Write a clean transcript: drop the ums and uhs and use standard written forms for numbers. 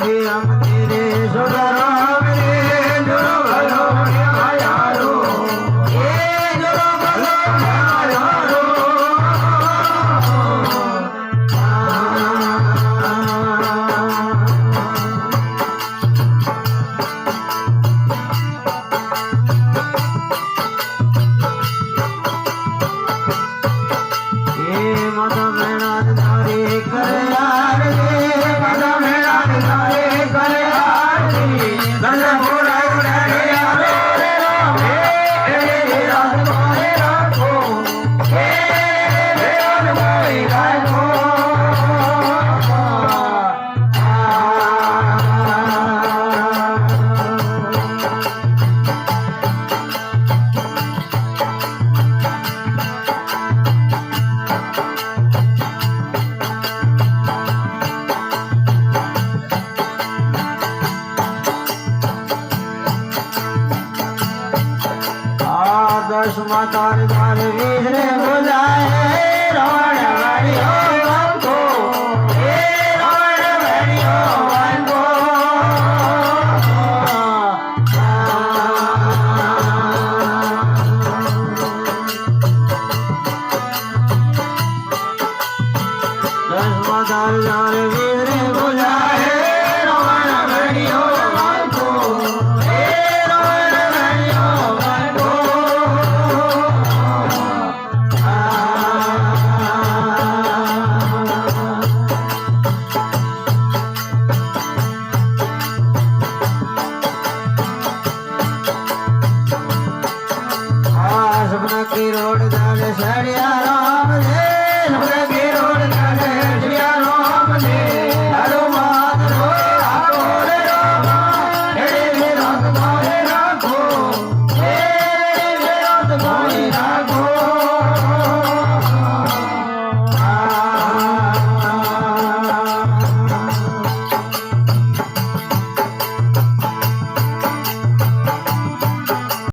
भी हम तेरे सुधराम रे जुड़ो भलो न्यायारो ये जुड़ो भलो न्यायारो ये मत मेरा धारे करे यार ये मत मेरा धारे करे यार गंद बोला उड़े यार रे राम हे राम मोहे राखो हे राम मोहे राखो दस मातार द्वार वीर बुलाए रावण वाणियो हमको हे रावण वाणियो हमको दस मातार द्वार वीर बुलाए रावण वाणियो हमको हे रावण वाणियो हमको सपना की रोड दाल सड़िया